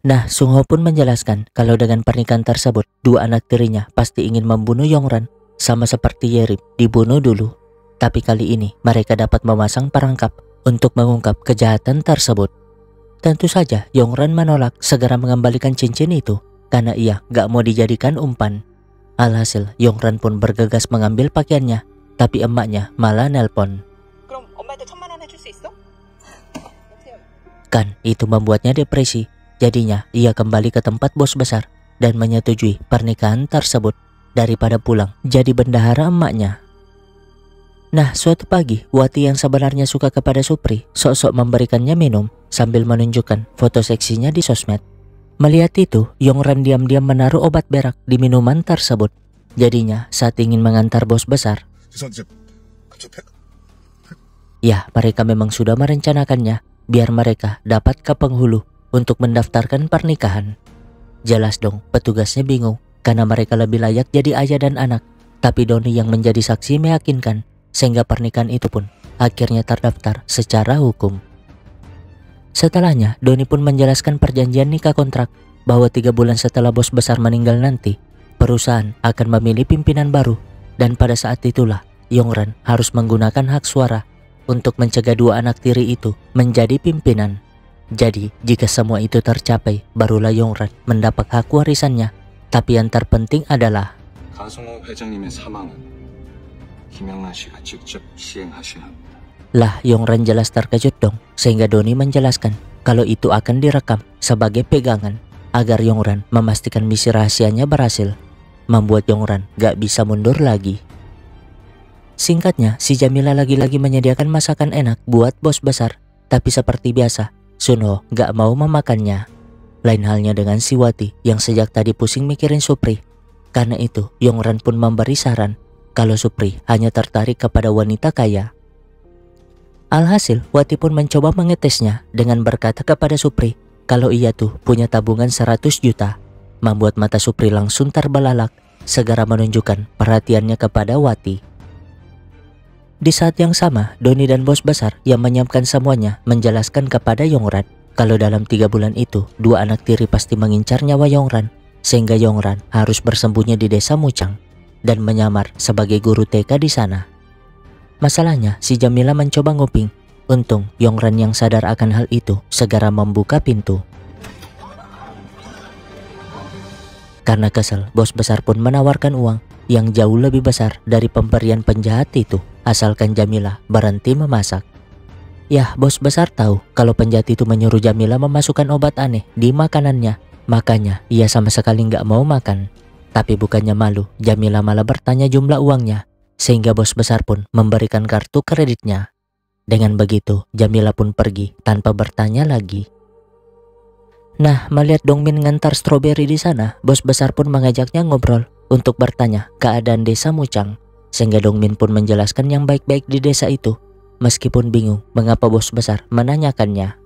Nah, Sung Ho pun menjelaskan kalau dengan pernikahan tersebut, dua anak tirinya pasti ingin membunuh Yongran, sama seperti Yerip dibunuh dulu. Tapi kali ini mereka dapat memasang perangkap untuk mengungkap kejahatan tersebut. Tentu saja Yongran menolak segera mengembalikan cincin itu karena ia gak mau dijadikan umpan. Alhasil Yongran pun bergegas mengambil pakaiannya, tapi emaknya malah nelpon. Kan itu membuatnya depresi. Jadinya ia kembali ke tempat bos besar dan menyetujui pernikahan tersebut daripada pulang jadi bendahara emaknya. Nah, suatu pagi Wati yang sebenarnya suka kepada Supri sok-sok memberikannya minum sambil menunjukkan foto seksinya di sosmed. Melihat itu, Yongran diam-diam menaruh obat berak di minuman tersebut. Jadinya saat ingin mengantar bos besar, ya mereka memang sudah merencanakannya biar mereka dapat ke penghulu untuk mendaftarkan pernikahan. Jelas dong, petugasnya bingung karena mereka lebih layak jadi ayah dan anak. Tapi Doni yang menjadi saksi meyakinkan sehingga pernikahan itu pun akhirnya terdaftar secara hukum. Setelahnya, Doni pun menjelaskan perjanjian nikah kontrak bahwa 3 bulan setelah bos besar meninggal nanti, perusahaan akan memilih pimpinan baru dan pada saat itulah Yongran harus menggunakan hak suara untuk mencegah dua anak tiri itu menjadi pimpinan. Jadi, jika semua itu tercapai, barulah Yongran mendapat hak warisannya. Tapi yang terpenting adalah lah Yongran jelas terkejut dong, sehingga Doni menjelaskan kalau itu akan direkam sebagai pegangan agar Yongran memastikan misi rahasianya berhasil, membuat Yongran gak bisa mundur lagi. Singkatnya, si Jamila lagi-lagi menyediakan masakan enak buat bos besar, tapi seperti biasa Sun Ho gak mau memakannya. Lain halnya dengan si Wati yang sejak tadi pusing mikirin Supri. Karena itu Yongran pun memberi saran kalau Supri hanya tertarik kepada wanita kaya. Alhasil Wati pun mencoba mengetesnya dengan berkata kepada Supri kalau ia tuh punya tabungan 100 juta. Membuat mata Supri langsung terbelalak, segera menunjukkan perhatiannya kepada Wati. Di saat yang sama, Doni dan bos besar yang menyiapkan semuanya menjelaskan kepada Yongran kalau dalam 3 bulan itu, dua anak tiri pasti mengincar nyawa Yongran, sehingga Yongran harus bersembunyi di desa Mucang dan menyamar sebagai guru TK di sana. Masalahnya, si Jamila mencoba nguping. Untung Yongran yang sadar akan hal itu segera membuka pintu. Karena kesal, bos besar pun menawarkan uang yang jauh lebih besar dari pemberian penjahat itu, asalkan Jamila berhenti memasak. Yah, bos besar tahu kalau penjahat itu menyuruh Jamila memasukkan obat aneh di makanannya, makanya ia sama sekali nggak mau makan. Tapi bukannya malu, Jamila malah bertanya jumlah uangnya, sehingga bos besar pun memberikan kartu kreditnya. Dengan begitu, Jamila pun pergi tanpa bertanya lagi. Nah, melihat Dongmin ngantar stroberi di sana, bos besar pun mengajaknya ngobrol untuk bertanya keadaan desa Mucang, sehingga Dongmin pun menjelaskan yang baik-baik di desa itu, meskipun bingung mengapa bos besar menanyakannya.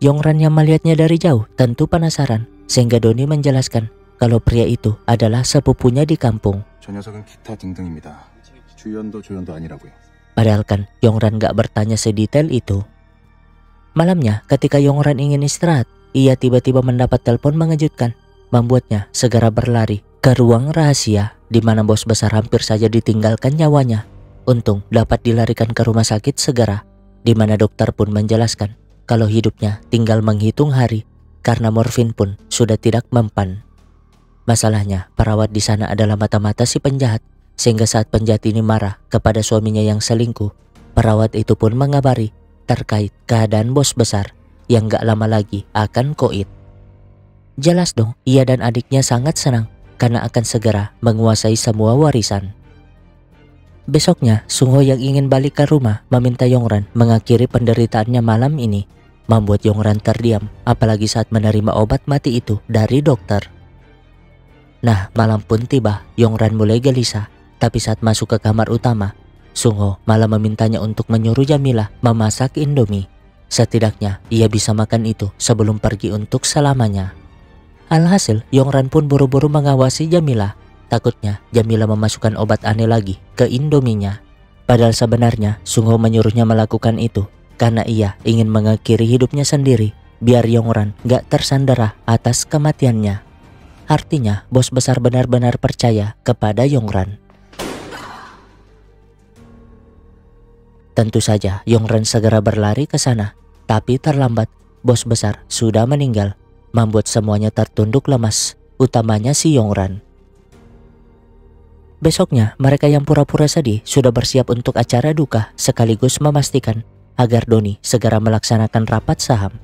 Yongran yang melihatnya dari jauh tentu penasaran, sehingga Doni menjelaskan kalau pria itu adalah sepupunya di kampung. Padahal kan Yongran gak bertanya sedetail itu. Malamnya ketika Yongran ingin istirahat, ia tiba-tiba mendapat telepon mengejutkan, membuatnya segera berlari ke ruang rahasia di mana bos besar hampir saja ditinggalkan nyawanya. Untung dapat dilarikan ke rumah sakit segera, di mana dokter pun menjelaskan kalau hidupnya tinggal menghitung hari karena morfin pun sudah tidak mempan. Masalahnya, perawat di sana adalah mata-mata si penjahat, sehingga saat penjahat ini marah kepada suaminya yang selingkuh, perawat itu pun mengabari terkait keadaan bos besar yang gak lama lagi akan koit. Jelas dong, ia dan adiknya sangat senang karena akan segera menguasai semua warisan. Besoknya, Sung Ho yang ingin balik ke rumah meminta Yongran mengakhiri penderitaannya malam ini, membuat Yongran terdiam apalagi saat menerima obat mati itu dari dokter. Nah, malam pun tiba, Yongran mulai gelisah, tapi saat masuk ke kamar utama, Sung Ho malah memintanya untuk menyuruh Jamila memasak Indomie. Setidaknya ia bisa makan itu sebelum pergi untuk selamanya. Alhasil, Yongran pun buru-buru mengawasi Jamila. Takutnya Jamila memasukkan obat aneh lagi ke Indominya. Padahal sebenarnya Sung Ho menyuruhnya melakukan itu karena ia ingin mengakhiri hidupnya sendiri biar Yongran gak tersandera atas kematiannya. Artinya bos besar benar-benar percaya kepada Yongran. Tentu saja Yongran segera berlari ke sana, tapi terlambat. Bos besar sudah meninggal, membuat semuanya tertunduk lemas, utamanya si Yongran. Besoknya mereka yang pura-pura sedih sudah bersiap untuk acara duka, sekaligus memastikan agar Doni segera melaksanakan rapat saham.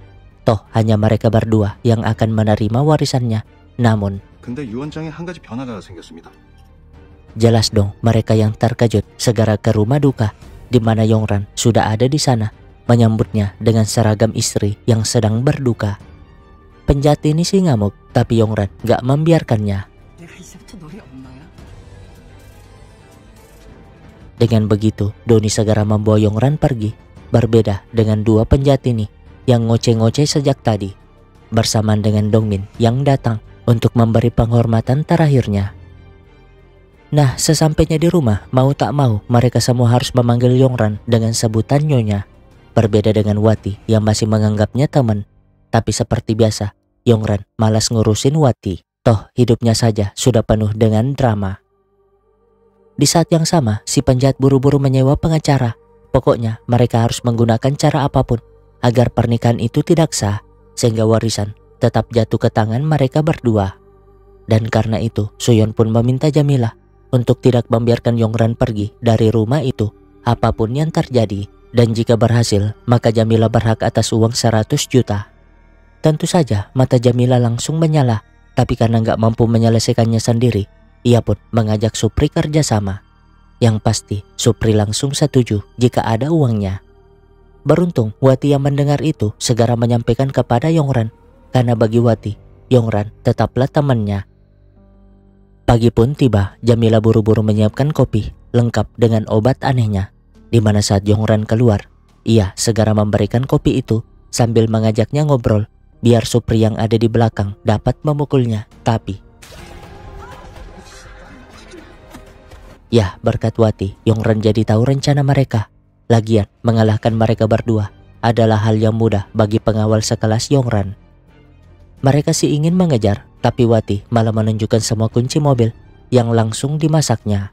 Toh hanya mereka berdua yang akan menerima warisannya. Namun jelas dong mereka yang terkejut segera ke rumah duka, di mana Yongran sudah ada di sana, menyambutnya dengan seragam istri yang sedang berduka. Penjahat ini sih ngamuk, tapi Yongran gak membiarkannya. Dengan begitu, Doni segera membawa Yongran pergi. Berbeda dengan dua penjahat ini yang ngoceh-ngoceh sejak tadi, bersamaan dengan Dongmin yang datang untuk memberi penghormatan terakhirnya. Nah, sesampainya di rumah, mau tak mau mereka semua harus memanggil Yongran dengan sebutan Nyonya. Berbeda dengan Wati yang masih menganggapnya teman. Tapi seperti biasa, Yongran malas ngurusin Wati. Toh hidupnya saja sudah penuh dengan drama. Di saat yang sama, si penjahat buru-buru menyewa pengacara. Pokoknya mereka harus menggunakan cara apapun agar pernikahan itu tidak sah, sehingga warisan tetap jatuh ke tangan mereka berdua. Dan karena itu, Suyon pun meminta Jamilah untuk tidak membiarkan Yongran pergi dari rumah itu, apapun yang terjadi. Dan jika berhasil, maka Jamilah berhak atas uang 100 juta. Tentu saja mata Jamilah langsung menyala, tapi karena nggak mampu menyelesaikannya sendiri, ia pun mengajak Supri kerjasama. Yang pasti, Supri langsung setuju jika ada uangnya. Beruntung, Wati yang mendengar itu segera menyampaikan kepada Yongran, karena bagi Wati, Yongran tetaplah temannya. Pagi pun tiba, Jamilah buru-buru menyiapkan kopi, lengkap dengan obat anehnya. Di mana saat Yongran keluar, ia segera memberikan kopi itu sambil mengajaknya ngobrol, biar Supri yang ada di belakang dapat memukulnya. Tapi ya, berkat Wati, Yongran jadi tahu rencana mereka. Lagian, mengalahkan mereka berdua adalah hal yang mudah bagi pengawal sekelas Yongran. Mereka sih ingin mengejar, tapi Wati malah menunjukkan semua kunci mobil yang langsung dimasaknya.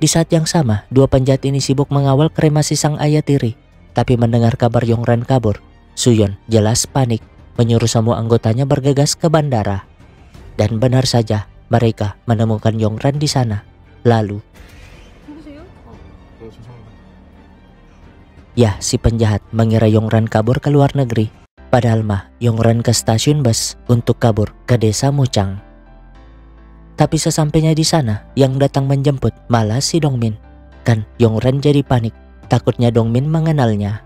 Di saat yang sama, dua penjahat ini sibuk mengawal kremasi sang ayah tiri. Tapi mendengar kabar Yongran kabur, Suyon jelas panik, menyuruh semua anggotanya bergegas ke bandara. Dan benar saja, mereka menemukan Yongran di sana. Lalu, ya, si penjahat mengira Yongran kabur ke luar negeri. Padahal mah Yongran ke stasiun bus untuk kabur ke desa Muchang. Tapi sesampainya di sana, yang datang menjemput malah si Dongmin. Kan Yongran jadi panik, takutnya Dongmin mengenalnya.